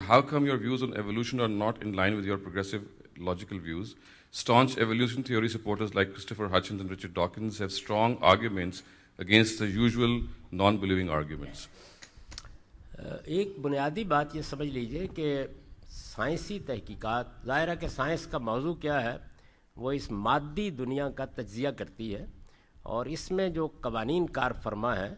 how come your views on evolution are not in line with your progressive logical views? Staunch evolution theory supporters like Christopher Hitchens and Richard Dawkins have strong arguments against the usual non-believing arguments. ایک بنیادی بات یہ سمجھ لیجئے کہ سائنسی تحقیقات، ظاہر ہے کہ سائنس کا موضوع کیا ہے، وہ اس مادی دنیا کا تجزیہ کرتی ہے، اور اس میں جو قوانین کار فرما ہیں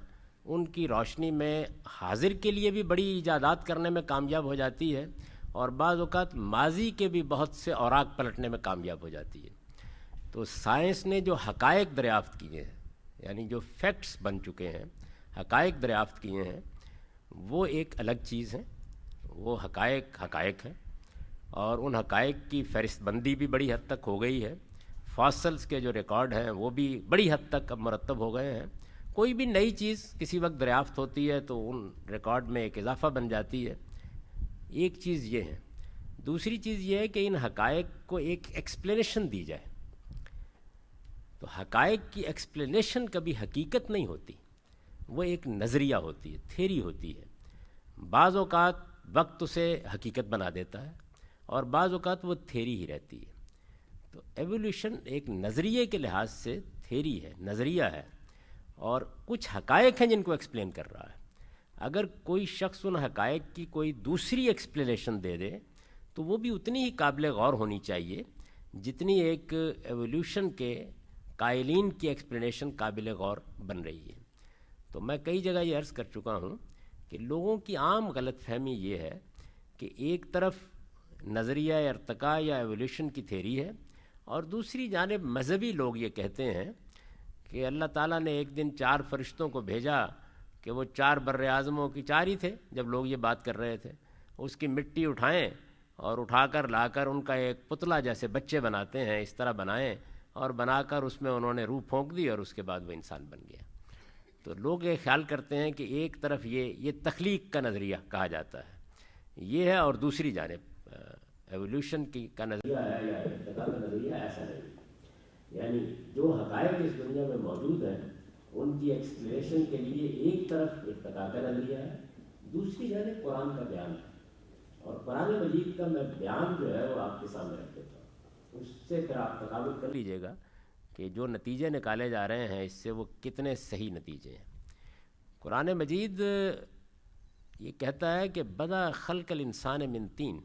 ان کی روشنی میں حاضر کے لیے بھی بڑی ایجادات کرنے میں کامیاب ہو جاتی ہے، اور بعض اوقات ماضی کے بھی بہت سے اوراق پلٹنے میں کامیاب ہو جاتی ہے۔ تو سائنس نے جو حقائق دریافت کیے ہیں، یعنی جو فیکٹس بن چکے ہیں، حقائق دریافت کیے ہیں، وہ ایک الگ چیز ہے، وہ حقائق ہیں، اور ان حقائق کی فہرست بندی بھی بڑی حد تک ہو گئی ہے۔ فاسلز کے جو ریکارڈ ہیں وہ بھی بڑی حد تک اب مرتب ہو گئے ہیں۔ کوئی بھی نئی چیز کسی وقت دریافت ہوتی ہے تو ان ریکارڈ میں ایک اضافہ بن جاتی ہے۔ ایک چیز یہ ہے۔ دوسری چیز یہ ہے کہ ان حقائق کو ایک ایکسپلینیشن دی جائے۔ تو حقائق کی ایکسپلینیشن کبھی حقیقت نہیں ہوتی، وہ ایک نظریہ ہوتی ہے، تھیری ہوتی ہے۔ بعض اوقات وقت اسے حقیقت بنا دیتا ہے، اور بعض اوقات وہ تھیری ہی رہتی ہے۔ تو ایولیوشن ایک نظریے کے لحاظ سے تھیری ہے، نظریہ ہے، اور کچھ حقائق ہیں جن کو ایکسپلین کر رہا ہے۔ اگر کوئی شخص ان حقائق کی کوئی دوسری ایکسپلینیشن دے دے تو وہ بھی اتنی ہی قابل غور ہونی چاہیے جتنی ایک ایولیوشن کے قائلین کی ایکسپلینیشن قابل غور بن رہی ہے۔ تو میں کئی جگہ یہ عرض کر چکا ہوں کہ لوگوں کی عام غلط فہمی یہ ہے کہ ایک طرف نظریہ ارتقاء یا ایولیوشن کی تھیری ہے، اور دوسری جانب مذہبی لوگ یہ کہتے ہیں کہ اللہ تعالیٰ نے ایک دن 4 فرشتوں کو بھیجا کہ وہ 4 بر اعظموں کی 4 ہی تھے جب لوگ یہ بات کر رہے تھے، اس کی مٹی اٹھائیں اور اٹھا کر لا کر ان کا ایک پتلا جیسے بچے بناتے ہیں اس طرح بنائیں، اور بنا کر اس میں انہوں نے روح پھونک دی اور اس کے بعد وہ انسان بن گیا۔ تو لوگ یہ خیال کرتے ہیں کہ ایک طرف یہ تخلیق کا نظریہ کہا جاتا ہے، یہ ہے، اور دوسری جانب ایولیوشن کا نظریہ ہے یا ارتقاء کا نظریہ ایسا نہیں۔ یعنی جو حقائق اس دنیا میں موجود ہیں ان کی ایکسپلینیشن کے لیے ایک طرف ارتقاء کا نظریہ ہے، دوسری جانب قرآن کا بیان ہے، اور قرآن مجید کا میں بیان جو ہے وہ آپ کے سامنے رکھ دیتا ہوں، اس سے پھر آپ تقابل کر لیجئے گا کہ جو نتیجے نکالے جا رہے ہیں اس سے وہ کتنے صحیح نتیجے ہیں۔ قرآن مجید یہ کہتا ہے کہ بدا خلق الانسان من طین،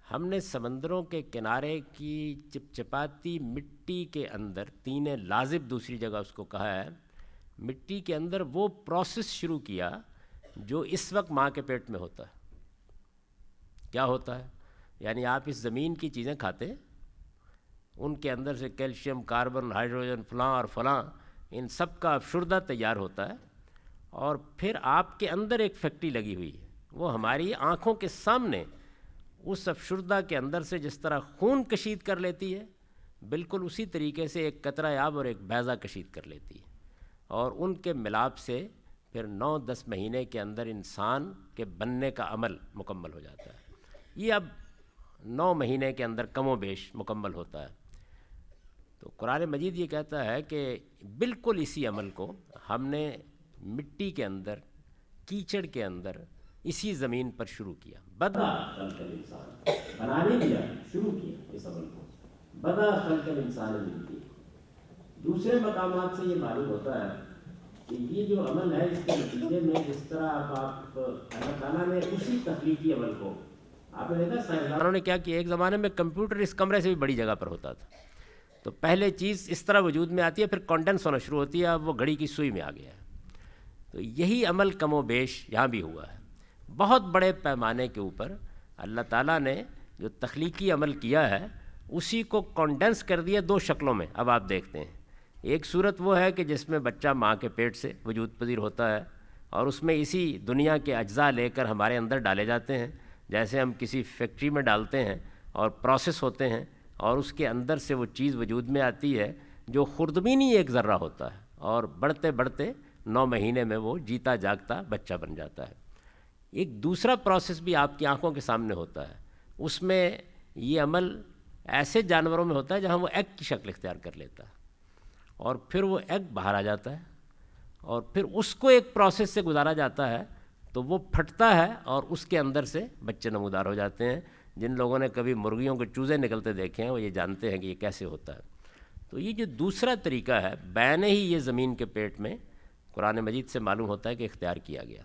ہم نے سمندروں کے کنارے کی چپچپاتی مٹی کے اندر، طین لازب دوسری جگہ اس کو کہا ہے، مٹی کے اندر وہ پروسیس شروع کیا جو اس وقت ماں کے پیٹ میں ہوتا ہے۔ کیا ہوتا ہے؟ یعنی آپ اس زمین کی چیزیں کھاتے، ان کے اندر سے کیلشیم، کاربن، ہائیڈروجن، فلاں اور فلاں، ان سب کا افشردہ تیار ہوتا ہے، اور پھر آپ کے اندر ایک فیکٹری لگی ہوئی ہے، وہ ہماری آنکھوں کے سامنے اس افشردہ کے اندر سے جس طرح خون کشید کر لیتی ہے، بالکل اسی طریقے سے ایک قطرہ آب اور ایک بیضہ کشید کر لیتی ہے، اور ان کے ملاپ سے پھر 9-10 مہینے کے اندر انسان کے بننے کا عمل مکمل ہو جاتا ہے۔ یہ اب 9 مہینے کے اندر کم و بیش مکمل ہوتا ہے۔ تو قرآن مجید یہ کہتا ہے کہ بالکل اسی عمل کو ہم نے مٹی کے اندر، کیچڑ کے اندر، اسی زمین پر شروع کیا۔ بدا خلق الانسان، بنانے دیا، شروع کیا اس عمل کو، بدا خلق الانسان من طین۔ دوسرے مقامات سے یہ معلوم ہوتا ہے کہ یہ جو عمل ہے اس کے نتیجے میں جس طرح اب آپ اللہ تعالیٰ نے اسی تخلیقی عمل کو، آپ نے دیکھا سائنسدانوں نے کیا کہ ایک زمانے میں کمپیوٹر اس کمرے سے بھی بڑی جگہ پر ہوتا تھا، تو پہلے چیز اس طرح وجود میں آتی ہے، پھر کانڈنس ہونا شروع ہوتی ہے، اب وہ گھڑی کی سوئی میں آ گیا ہے۔ تو یہی عمل کم و بیش یہاں بھی ہوا ہے۔ بہت بڑے پیمانے کے اوپر اللہ تعالیٰ نے جو تخلیقی عمل کیا ہے اسی کو کانڈنس کر دیا 2 شکلوں میں۔ اب آپ دیکھتے ہیں، ایک صورت وہ ہے کہ جس میں بچہ ماں کے پیٹ سے وجود پذیر ہوتا ہے، اور اس میں اسی دنیا کے اجزاء لے کر ہمارے اندر ڈالے جاتے ہیں، جیسے ہم کسی فیکٹری میں ڈالتے ہیں اور پروسیس ہوتے ہیں، اور اس کے اندر سے وہ چیز وجود میں آتی ہے جو خردبینی ایک ذرہ ہوتا ہے، اور بڑھتے بڑھتے 9 مہینے میں وہ جیتا جاگتا بچہ بن جاتا ہے۔ ایک دوسرا پروسیس بھی آپ کی آنکھوں کے سامنے ہوتا ہے، اس میں یہ عمل ایسے جانوروں میں ہوتا ہے جہاں وہ ایگ کی شکل اختیار کر لیتا ہے، اور پھر وہ ایگ باہر آ جاتا ہے، اور پھر اس کو ایک پروسیس سے گزارا جاتا ہے تو وہ پھٹتا ہے اور اس کے اندر سے بچے نمودار ہو جاتے ہیں. جن لوگوں نے کبھی مرغیوں کے چوزے نکلتے دیکھے ہیں وہ یہ جانتے ہیں کہ یہ کیسے ہوتا ہے. تو یہ جو دوسرا طریقہ ہے بین ہی یہ زمین کے پیٹ میں قرآن مجید سے معلوم ہوتا ہے کہ اختیار کیا گیا.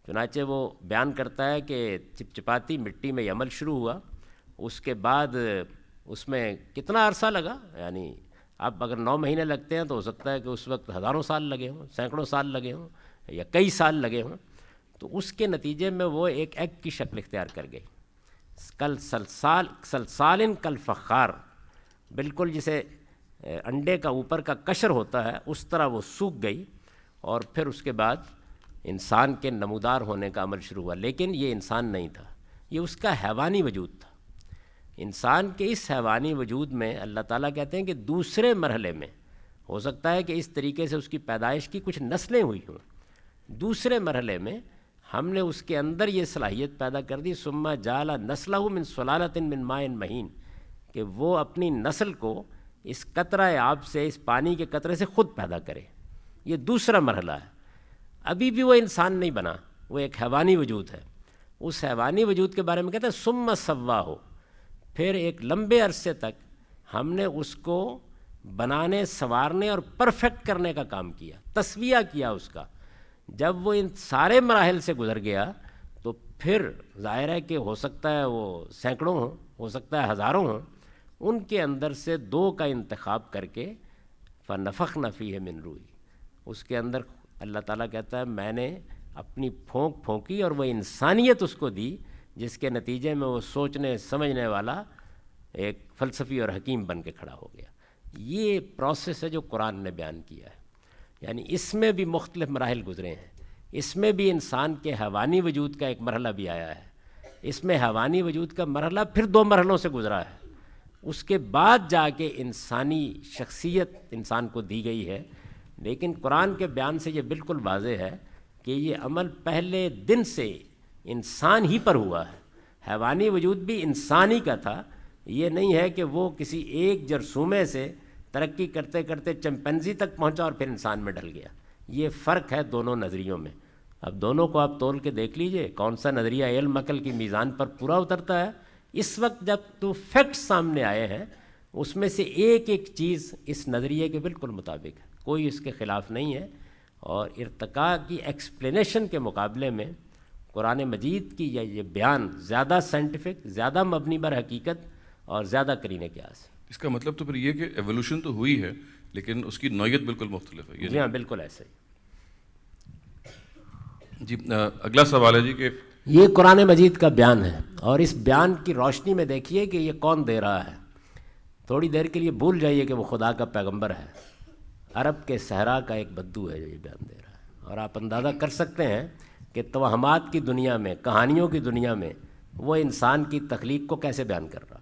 چنانچہ وہ بیان کرتا ہے کہ چپچپاتی مٹی میں یہ عمل شروع ہوا, اس کے بعد اس میں کتنا عرصہ لگا, یعنی اب اگر 9 مہینے لگتے ہیں تو ہو سکتا ہے کہ اس وقت ہزاروں سال لگے ہوں, سینکڑوں سال لگے ہوں یا کئی سال لگے ہوں. تو اس کے نتیجے میں وہ ایک ایگ کی شکل اختیار کر گئی, کل سلسال کل فخار, بالکل جسے انڈے کا اوپر کا قشر ہوتا ہے اس طرح وہ سوکھ گئی, اور پھر اس کے بعد انسان کے نمودار ہونے کا عمل شروع ہوا. لیکن یہ انسان نہیں تھا, یہ اس کا حیوانی وجود تھا. انسان کے اس حیوانی وجود میں اللہ تعالیٰ کہتے ہیں کہ دوسرے مرحلے میں ہو سکتا ہے کہ اس طریقے سے اس کی پیدائش کی کچھ نسلیں ہوئی ہوں. دوسرے مرحلے میں ہم نے اس کے اندر یہ صلاحیت پیدا کر دی, ثم جعل نسلہ من سلالۃ من ماء مہین, کہ وہ اپنی نسل کو اس قطرہ آب سے, اس پانی کے قطرے سے خود پیدا کرے. یہ دوسرا مرحلہ ہے. ابھی بھی وہ انسان نہیں بنا, وہ ایک حیوانی وجود ہے. اس حیوانی وجود کے بارے میں کہتے ہیں ثم سواہ, پھر ایک لمبے عرصے تک ہم نے اس کو بنانے, سنوارنے اور پرفیکٹ کرنے کا کام کیا, تسویہ کیا اس کا. جب وہ ان سارے مراحل سے گزر گیا تو پھر ظاہر ہے کہ ہو سکتا ہے وہ سینکڑوں ہوں, ہو سکتا ہے ہزاروں ہوں, ان کے اندر سے 2 کا انتخاب کر کے فنفخنا فیہ من روحی, اس کے اندر اللہ تعالیٰ کہتا ہے میں نے اپنی پھونک پھونکی اور وہ انسانیت اس کو دی, جس کے نتیجے میں وہ سوچنے سمجھنے والا ایک فلسفی اور حکیم بن کے کھڑا ہو گیا. یہ پروسیس ہے جو قرآن نے بیان کیا ہے. یعنی اس میں بھی مختلف مراحل گزرے ہیں. اس میں بھی انسان کے حیوانی وجود کا ایک مرحلہ بھی آیا ہے. اس میں حیوانی وجود کا مرحلہ پھر 2 مرحلوں سے گزرا ہے. اس کے بعد جا کے انسانی شخصیت انسان کو دی گئی ہے. لیکن قرآن کے بیان سے یہ بالکل واضح ہے کہ یہ عمل پہلے دن سے انسان ہی پر ہوا ہے. حیوانی وجود بھی انسانی کا تھا. یہ نہیں ہے کہ وہ کسی ایک جرثومے سے ترقی کرتے کرتے چمپینزی تک پہنچا اور پھر انسان میں ڈل گیا. یہ فرق ہے دونوں نظریوں میں. اب دونوں کو آپ تول کے دیکھ لیجئے کون سا نظریہ علم عقل کی میزان پر پورا اترتا ہے. اس وقت جب تو فیکٹس سامنے آئے ہیں اس میں سے ایک ایک چیز اس نظریے کے بالکل مطابق ہے, کوئی اس کے خلاف نہیں ہے. اور ارتقاء کی ایکسپلینیشن کے مقابلے میں قرآن مجید کی یہ بیان زیادہ سائنٹیفک, زیادہ مبنی بر حقیقت اور زیادہ قرینہ قیاس. اس کا مطلب تو پھر یہ کہ ایولیوشن تو ہوئی ہے لیکن اس کی نوعیت بالکل مختلف ہے. جی ہاں بالکل ایسا ہی. جی اگلا سوال ہے جی کہ یہ قرآن مجید کا بیان ہے اور اس بیان کی روشنی میں دیکھیے کہ یہ کون دے رہا ہے. تھوڑی دیر کے لیے بھول جائیے کہ وہ خدا کا پیغمبر ہے. عرب کے صحرا کا ایک بدو ہے جو یہ بیان دے رہا ہے. اور آپ اندازہ کر سکتے ہیں کہ توہمات کی دنیا میں, کہانیوں کی دنیا میں وہ انسان کی تخلیق کو کیسے بیان کر رہا.